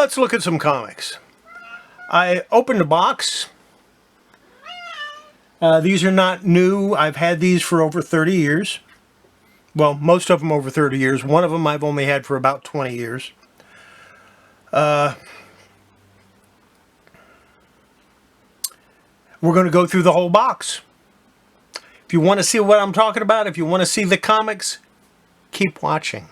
Let's look at some comics. I opened a box. These are not new. I've had these for over 30 years. Well, most of them over 30 years. One of them I've only had for about 20 years. We're going to go through the whole box. If you want to see what I'm talking about, if you want to see the comics, keep watching.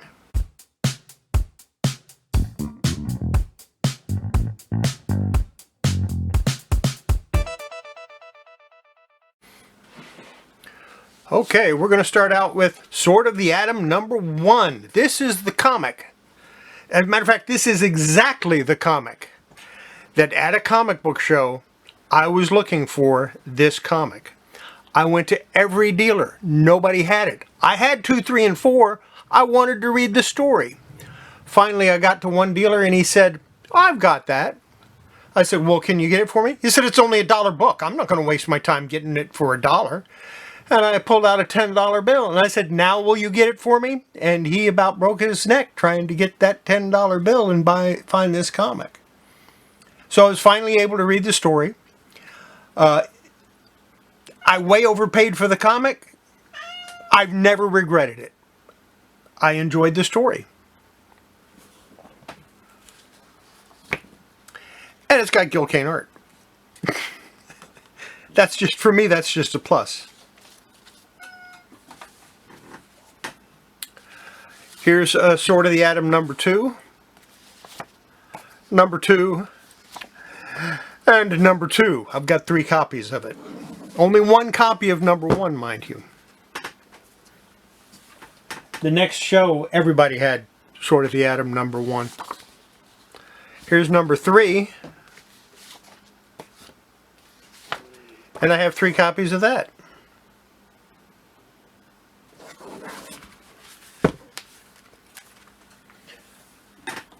Okay, we're going to start out with Sword of the Atom #1. This is the comic. As a matter of fact, this is exactly the comic that at a comic book show, I was looking for this comic. I went to every dealer. Nobody had it. I had 2, 3, and 4. I wanted to read the story. Finally, I got to one dealer and he said, I've got that. I said, well, can you get it for me? He said, it's only $1 book. I'm not going to waste my time getting it for $1. And I pulled out a $10 bill and I said, now will you get it for me? And he about broke his neck trying to get that $10 bill and find this comic. So I was finally able to read the story. I way overpaid for the comic. I've never regretted it. I enjoyed the story. And it's got Gil Kane art. That's just, for me, that's just a plus. Here's Sword of the Atom #2. #2. And #2. I've got 3 copies of it. Only 1 copy of #1, mind you. The next show, everybody had Sword of the Atom #1. Here's #3. And I have 3 copies of that.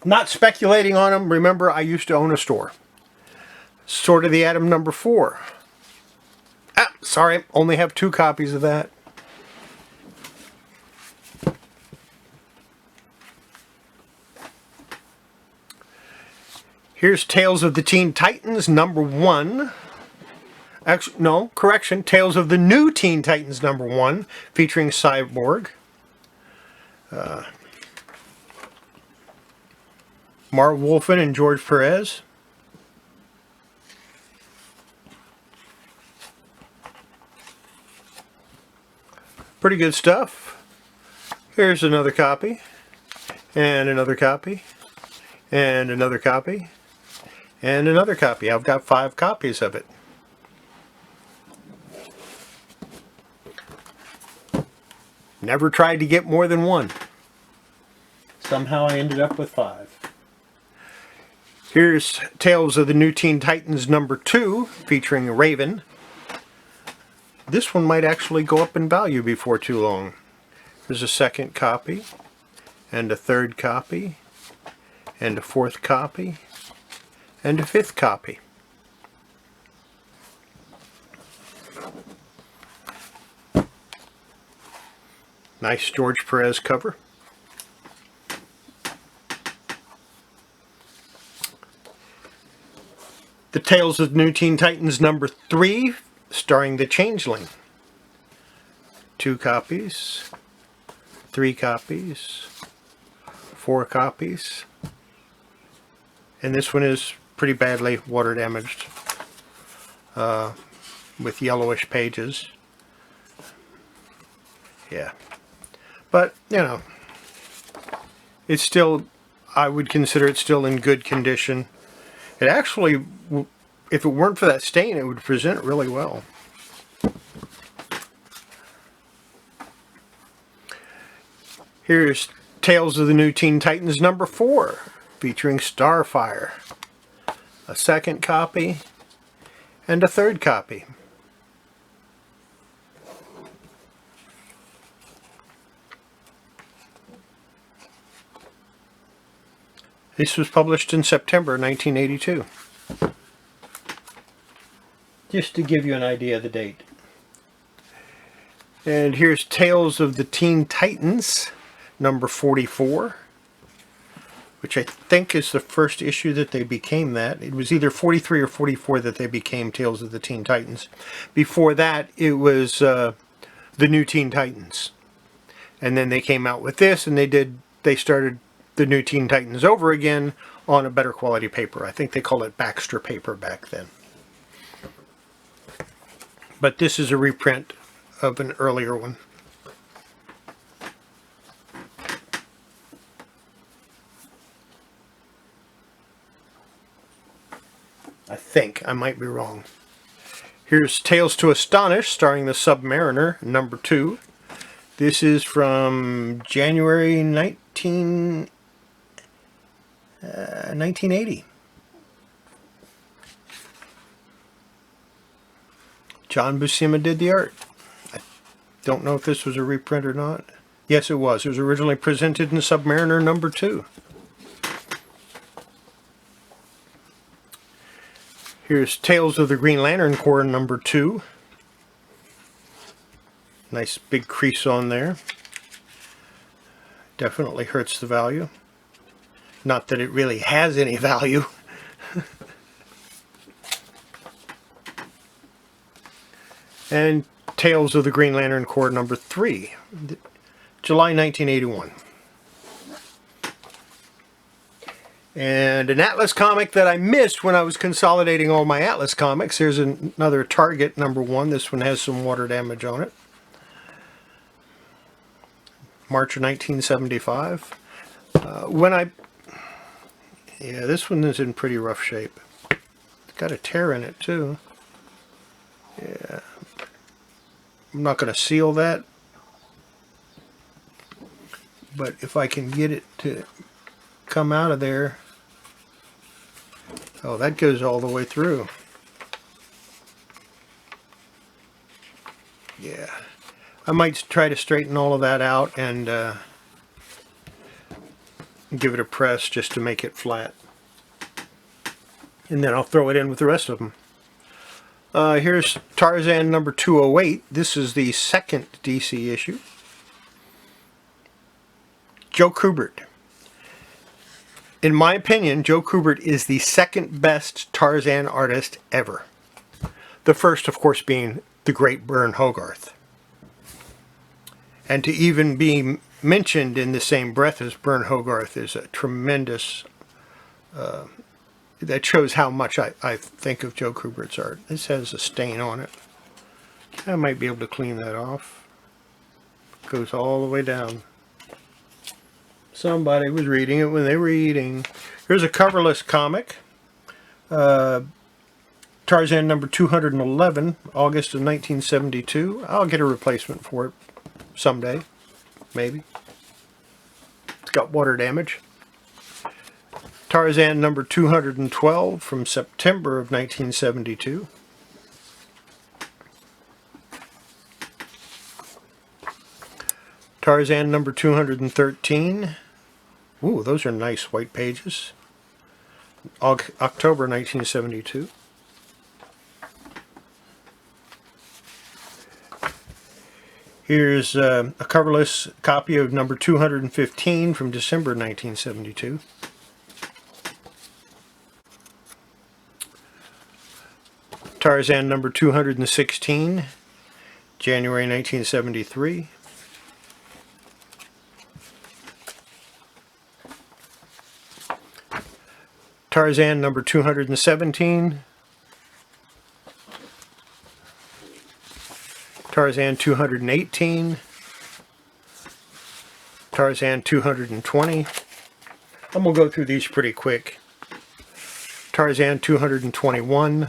Not speculating on them. Remember, I used to own a store. Sword of the Atom #4. Sorry, only have 2 copies of that. Here's Tales of the Teen Titans #1. Actually, no, correction. Tales of the New Teen Titans #1, featuring Cyborg. Marv Wolfman and George Perez. Pretty good stuff. Here's another copy. And another copy. And another copy. And another copy. I've got 5 copies of it. Never tried to get more than 1. Somehow I ended up with 5. Here's Tales of the New Teen Titans #2, featuring Raven. This one might actually go up in value before too long. There's a 2nd copy, and a 3rd copy, and a 4th copy, and a 5th copy. Nice George Perez cover. The Tales of New Teen Titans #3, starring the Changeling. 2 copies, 3 copies, 4 copies. And this one is pretty badly water damaged, with yellowish pages. Yeah. But, you know, it's still, I would consider it still in good condition. It actually, if it weren't for that stain, it would present really well. Here's Tales of the New Teen Titans #4, featuring Starfire. A 2nd copy, and a 3rd copy. This was published in September 1982. Just to give you an idea of the date. And here's Tales of the Teen Titans, #44. which I think is the first issue that they became that. It was either 43 or 44 that they became Tales of the Teen Titans. Before that, it was the New Teen Titans. And then they came out with this, and they started the New Teen Titans over again on a better quality paper. I think they called it Baxter paper back then. But this is a reprint of an earlier one. I think. I might be wrong. Here's Tales to Astonish, starring the Submariner, number 2. This is from January 1980. John Buscema did the art. I don't know if this was a reprint or not. Yes, it was. It was originally presented in Submariner number 2. Here's Tales of the Green Lantern Corps number 2. Nice big crease on there. Definitely hurts the value. Not that it really has any value. And Tales of the Green Lantern Corps number 3, July 1981. And an Atlas comic that I missed when I was consolidating all my Atlas comics. Here's another Target number 1. This one has some water damage on it. March of 1975. Yeah, this one is in pretty rough shape. It's got a tear in it too. Yeah. I'm not going to seal that, but if I can get it to come out of there. Oh, that goes all the way through. Yeah. I might try to straighten all of that out and give it a press just to make it flat. And then I'll throw it in with the rest of them. Here's Tarzan number 208. This is the second DC issue. Joe Kubert. In my opinion, Joe Kubert is the second best Tarzan artist ever. The first, of course, being the great Bern Hogarth. And to even be mentioned in the same breath as Bern Hogarth is a tremendous... that shows how much I think of Joe Kubert's art. This has a stain on it. I might be able to clean that off. Goes all the way down. Somebody was reading it when they were eating. Here's a coverless comic. Tarzan number 211, August of 1972. I'll get a replacement for it someday. Maybe. It's got water damage. Tarzan number 212 from September of 1972. Tarzan number 213. Ooh, those are nice white pages. October 1972. Here's a coverless copy of number 215 from December 1972. Tarzan number 216, January 1973. Tarzan number 217. Tarzan 218. Tarzan 220. I'm going to go through these pretty quick. Tarzan 221.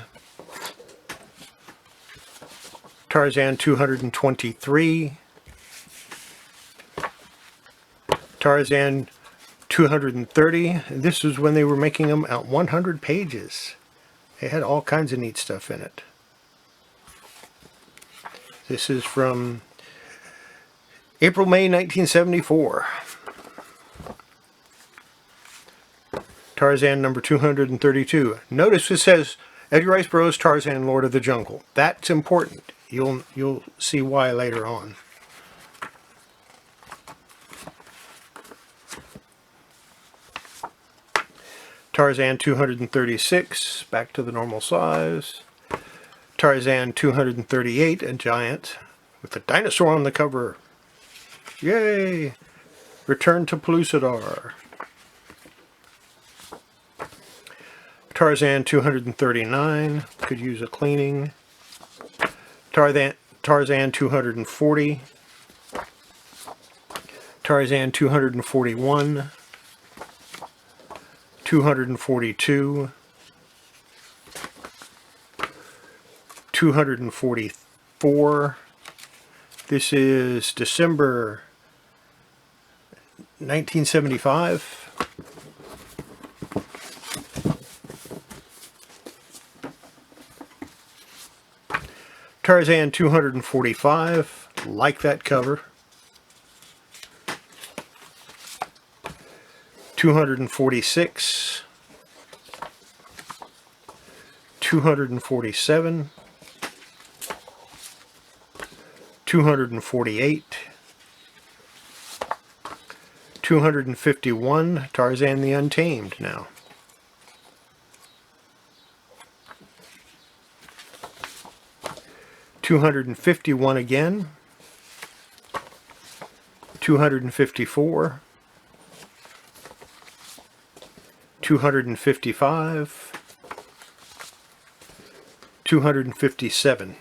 Tarzan 223. Tarzan 230. This was when they were making them at 100 pages. They had all kinds of neat stuff in it. This is from April, May 1974. Tarzan number 232. Notice it says Edgar Rice Burroughs' Tarzan, Lord of the Jungle. That's important. You'll see why later on. Tarzan 236, back to the normal size. Tarzan 238, a giant, with a dinosaur on the cover. Yay! Return to Pellucidar. Tarzan 239, could use a cleaning. Tarzan 240. Tarzan 241. 242. 244. This is December 1975. Tarzan 245, like that cover. 246. 247. 248. 251, Tarzan the Untamed now. 251 again. 254. 255. 257.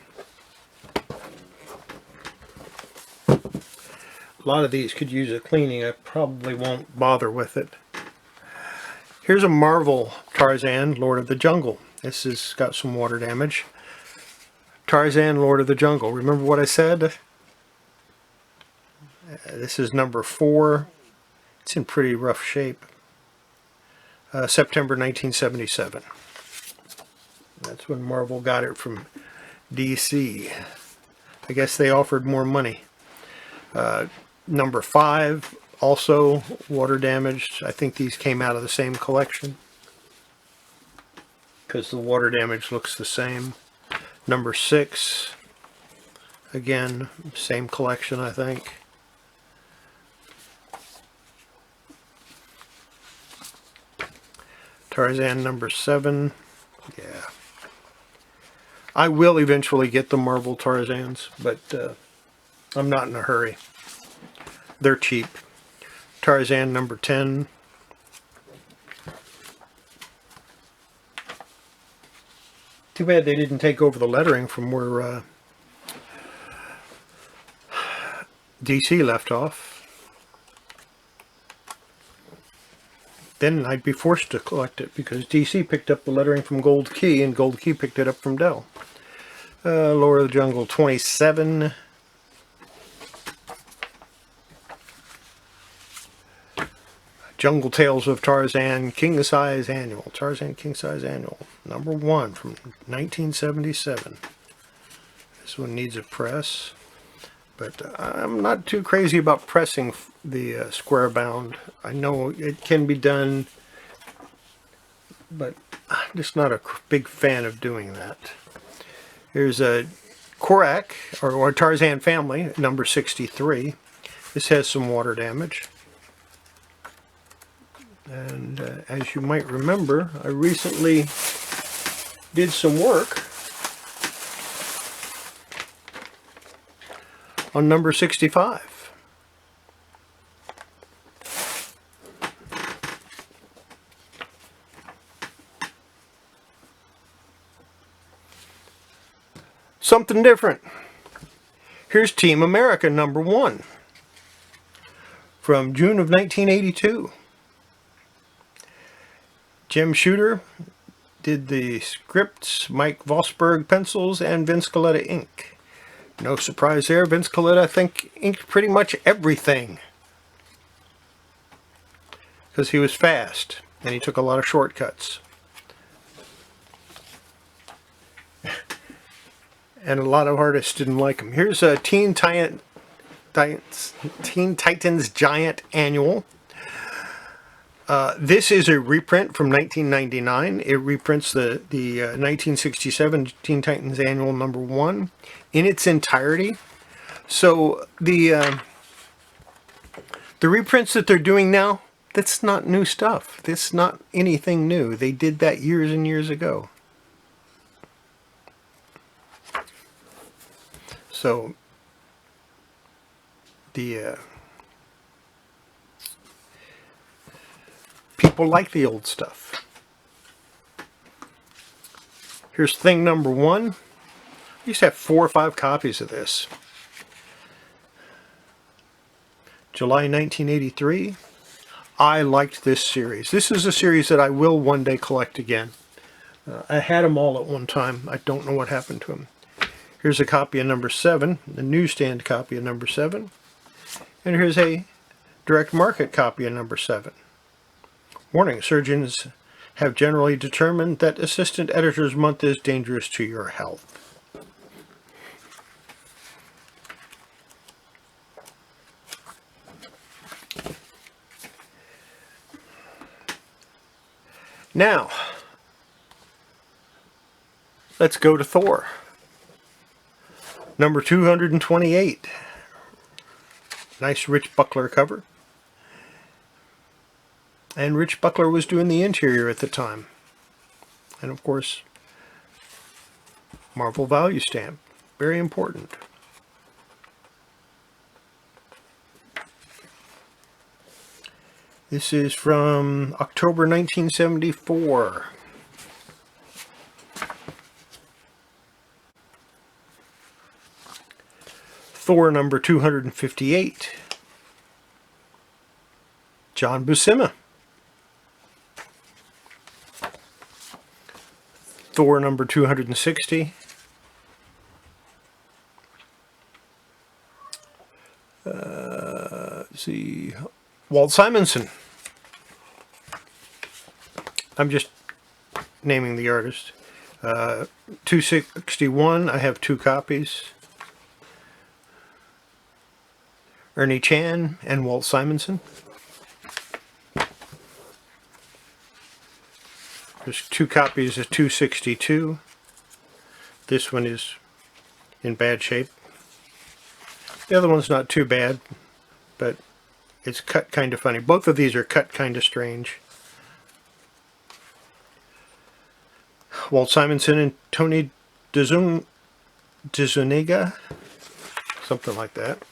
A lot of these could use a cleaning. I probably won't bother with it. Here's a Marvel Tarzan, Lord of the Jungle. This has got some water damage. Tarzan, Lord of the Jungle. Remember what I said? This is number 4. It's in pretty rough shape. September 1977. That's when Marvel got it from DC. I guess they offered more money. Number 5, also water damaged. I think these came out of the same collection, because the water damage looks the same. Number 6, again, same collection, I think. Tarzan number 7, yeah. I will eventually get the Marvel Tarzans, but I'm not in a hurry. They're cheap. Tarzan number 10. Too bad they didn't take over the lettering from where DC left off. Then I'd be forced to collect it, because DC picked up the lettering from Gold Key and Gold Key picked it up from Dell. Lord of the Jungle 27. Jungle Tales of Tarzan King Size Annual. Tarzan King Size Annual. Number 1 from 1977. This one needs a press. But I'm not too crazy about pressing the square bound. I know it can be done, but I'm just not a big fan of doing that. Here's a BAAAack, or Tarzan family, number 63. This has some water damage. And as you might remember, I recently did some work on number 65. Something different. Here's Team America number 1 from June of 1982. Jim Shooter did the scripts, Mike Vosberg pencils, and Vince Colletta ink. No surprise there. Vince Colletta, I think, inked pretty much everything, because he was fast and he took a lot of shortcuts. And a lot of artists didn't like him. Here's a Teen Titans Giant Annual. This is a reprint from 1999. It reprints the 1967 Teen Titans Annual number 1 in its entirety. So the reprints that they're doing now That's not new stuff. That's not anything new. They did that years and years ago. So the people like the old stuff. Here's thing number one. I used to have 4 or 5 copies of this. July 1983. I liked this series. This is a series that I will one day collect again. I had them all at one time. I don't know what happened to them. Here's a copy of number 7, the newsstand copy of number 7. And here's a direct market copy of number 7. Warning, surgeons have generally determined that Assistant Editor's Month is dangerous to your health. Now, let's go to Thor. Number 228. Nice Rich Buckler cover. And Rich Buckler was doing the interior at the time. And of course, Marvel value stamp. Very important. This is from October 1974. Thor number 258. John Buscema. Thor number 260. Let's see. Walt Simonson. I'm just naming the artist. 261, I have 2 copies. Ernie Chan and Walt Simonson. There's 2 copies of 262. This one is in bad shape. The other one's not too bad, but it's cut kind of funny. Both of these are cut kind of strange. Walt Simonson and Tony DeZuniga, something like that.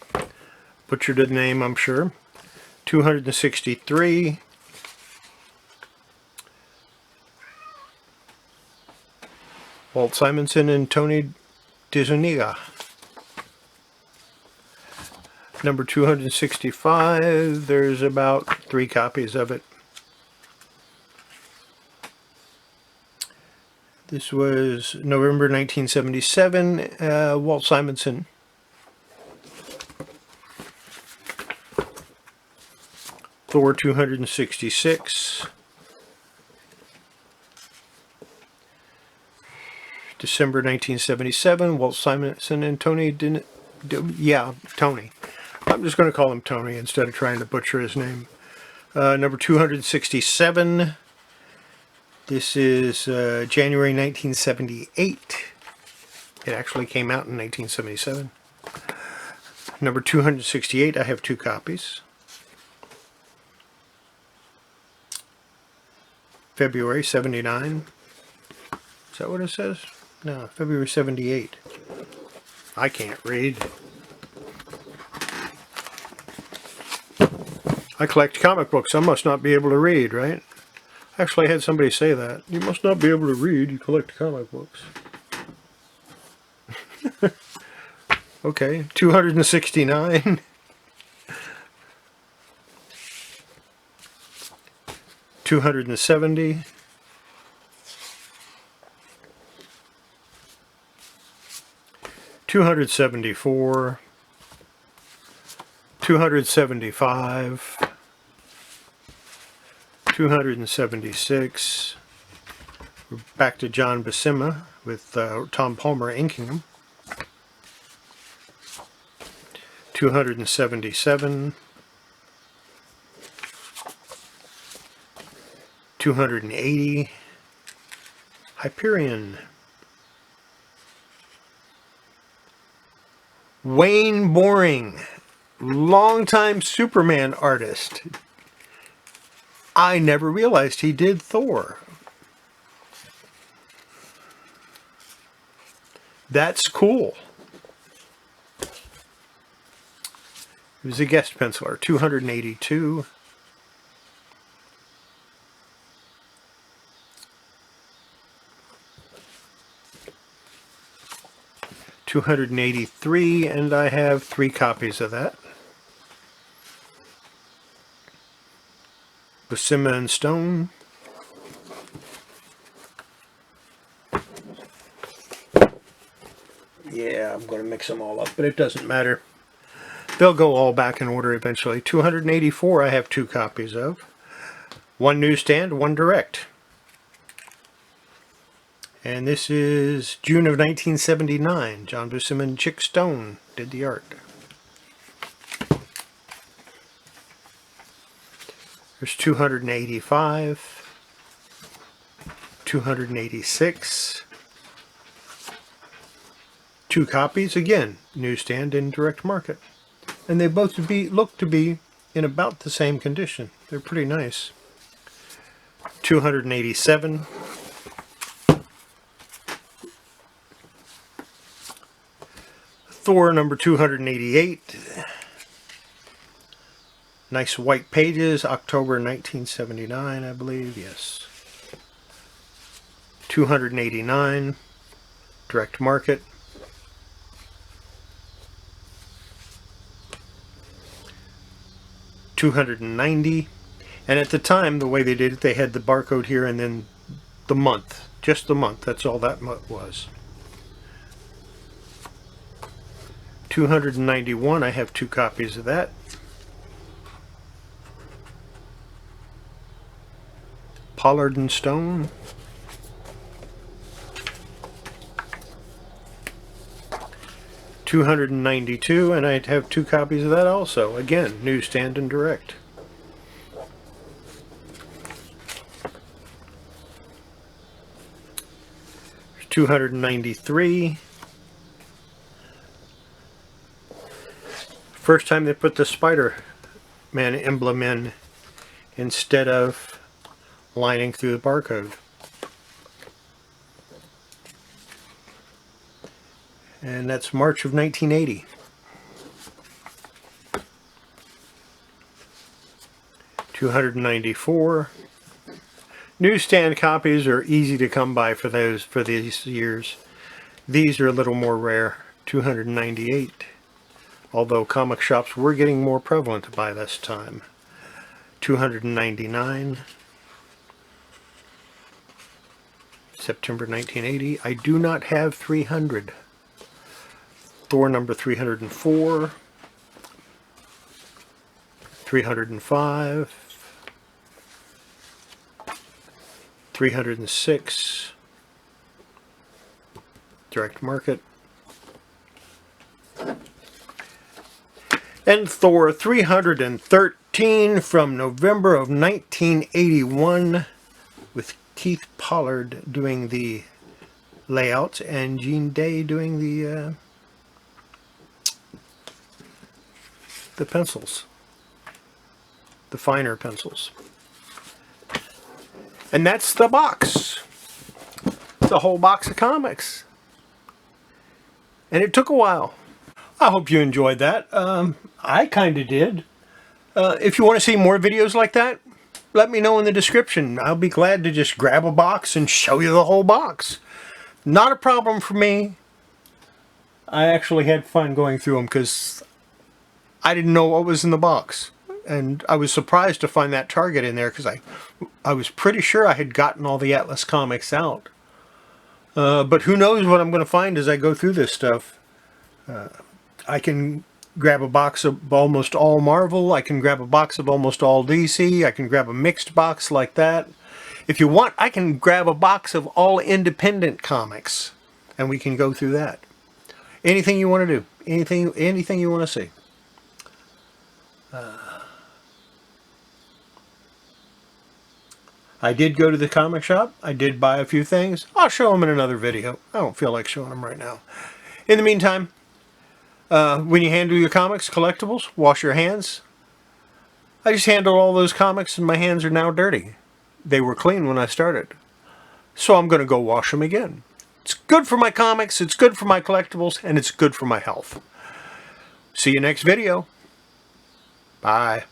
Butchered the name, I'm sure. 263. Walt Simonson and Tony DeZuniga. Number 265, there's about 3 copies of it. This was November 1977, Walt Simonson. Thor 266. December 1977, Walt Simonson and Tony Tony. I'm just going to call him Tony instead of trying to butcher his name. Number 267. This is January 1978. It actually came out in 1977. Number 268, I have 2 copies. February 79. Is that what it says? No, February 78. I can't read. I collect comic books. I must not be able to read, right? Actually, I had somebody say that. You must not be able to read. You collect comic books. Okay, 269. 270. 274. 275. 276. We're back to John Buscema with Tom Palmer inking them. 277. 280. Hyperion. Wayne Boring, longtime Superman artist. I never realized he did Thor. That's cool. He was a guest penciler, 282. $283, and I have 3 copies of that. Buscema and Stone. Yeah, I'm going to mix them all up, but it doesn't matter. They'll go all back in order eventually. 284 I have 2 copies of. 1 newsstand, 1 direct. And this is June of 1979. John Buscema and Chick Stone did the art. There's 285, 286, 2 copies, again, newsstand and direct market. And they both look to be in about the same condition. They're pretty nice. 287. Thor number 288. Nice white pages, October 1979, I believe, yes. 289, direct market. 290, and at the time, the way they did it, they had the barcode here and then the month, just the month, that's all that was. 291, I have 2 copies of that. Pollard and Stone. 292, and I'd have 2 copies of that also. Again, newsstand and direct. There's 293. First time they put the Spider-Man emblem in instead of lining through the barcode. And that's March of 1980. 294. Newsstand copies are easy to come by for these years. These are a little more rare. 298. Although comic shops were getting more prevalent by this time. 299. September 1980. I do not have 300. Thor number 304, 305, 306, direct market, and Thor 313 from November of 1981 with Keith Pollard doing the layouts and Gene Day doing the pencils, the finer pencils. And that's the box, the whole box of comics. And it took a while. I hope you enjoyed that. I kind of did. If you want to see more videos like that, let me know in the description. I'll be glad to just grab a box and show you the whole box. Not a problem for me. I actually had fun going through them because I didn't know what was in the box, and I was surprised to find that Target in there because I was pretty sure I had gotten all the Atlas comics out. But who knows what I'm going to find as I go through this stuff. I can grab a box of almost all Marvel. I can grab a box of almost all DC. I can grab a mixed box like that. If you want, I can grab a box of all independent comics, and we can go through that. Anything you want to do, anything you want to see. I did go to the comic shop. I did buy a few things. I'll show them in another video. I don't feel like showing them right now. In the meantime, when you handle your comics, collectibles, wash your hands. I just handled all those comics and my hands are now dirty. They were clean when I started. So I'm going to go wash them again. It's good for my comics, it's good for my collectibles, and it's good for my health. See you next video. Bye.